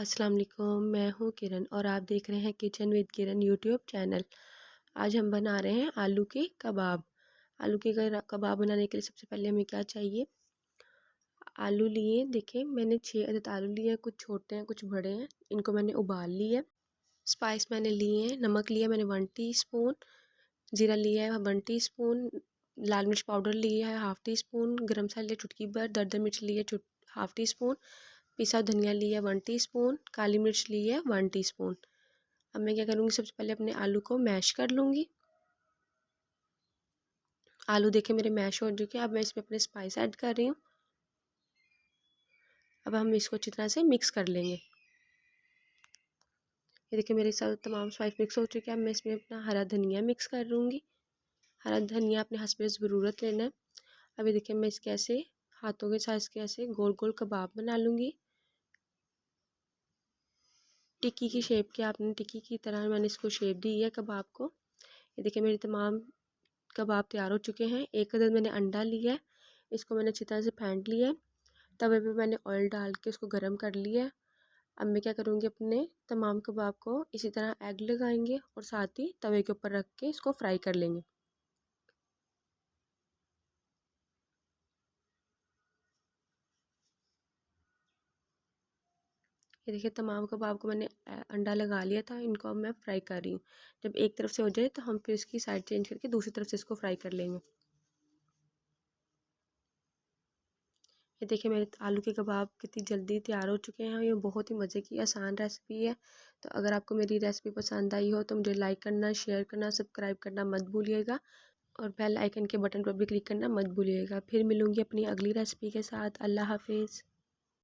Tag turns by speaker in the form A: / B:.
A: अस्सलाम वालेकुम, मैं हूँ किरण और आप देख रहे हैं kitchen with Kiran YouTube channel. आज हम बना रहे हैं आलू के कबाब। आलू के कबाब बनाने के लिए सबसे पहले हमें क्या चाहिए। आलू लिए, देखिए मैंने 6 अदद आलू लिए हैं, कुछ छोटे हैं कुछ बड़े हैं। इनको मैंने उबाल लिया है। स्पाइस मैंने लिए हैं, नमक लिया मैंने 1 टीस्पून, जीरा लिया है 1 टीस्पून, लाल मिर्च पाउडर लिया है 1/2 टीस्पून, गरम मसाला लिया चुटकी भर, दरदर मिर्च लिया 1/2 टीस्पून, पिसा धनिया लिया 1 टीस्पून, काली मिर्च ली है 1 टीस्पून। अब मैं क्या करूँगी, सबसे पहले अपने आलू को मैश कर लूँगी। आलू देखे मेरे मैश हो चुके हैं। अब मैं इसमें अपने स्पाइस ऐड कर रही हूँ। अब हम इसको अच्छी तरह से मिक्स कर लेंगे। ये देखिए मेरे साथ तमाम स्पाइस मिक्स हो चुके हैं। अब मैं इसमें अपना हरा धनिया मिक्स कर लूँगी। हरा धनिया अपने हस्बे ज़रूरत लेना है। अभी देखिए मैं इसके ऐसे हाथों के साथ इसके ऐसे गोल गोल कबाब बना लूँगी। टिक्की की शेप के, आपने टिक्की की तरह मैंने इसको शेप दी है कबाब को। ये देखिए मेरे तमाम कबाब तैयार हो चुके हैं। एक अदद मैंने अंडा लिया है, इसको मैंने अच्छी तरह से फेंट लिया है। तवे पे मैंने ऑयल डाल के उसको गर्म कर लिया है। अब मैं क्या करूँगी, अपने तमाम कबाब को इसी तरह एग लगाएंगे और साथ ही तवे के ऊपर रख के इसको फ्राई कर लेंगे। ये देखिए तमाम कबाब को मैंने अंडा लगा लिया था, इनको अब मैं फ्राई कर रही हूँ। जब एक तरफ से हो जाए तो हम फिर इसकी साइड चेंज करके दूसरी तरफ से इसको फ्राई कर लेंगे। ये देखिए मेरे आलू के कबाब कितनी जल्दी तैयार हो चुके हैं। ये बहुत ही मज़े की आसान रेसिपी है। तो अगर आपको मेरी रेसिपी पसंद आई हो तो मुझे लाइक करना, शेयर करना, सब्सक्राइब करना मत भूलिएगा और बेल आइकन के बटन पर भी क्लिक करना मत भूलिएगा। फिर मिलूँगी अपनी अगली रेसिपी के साथ। अल्लाह हाफिज़।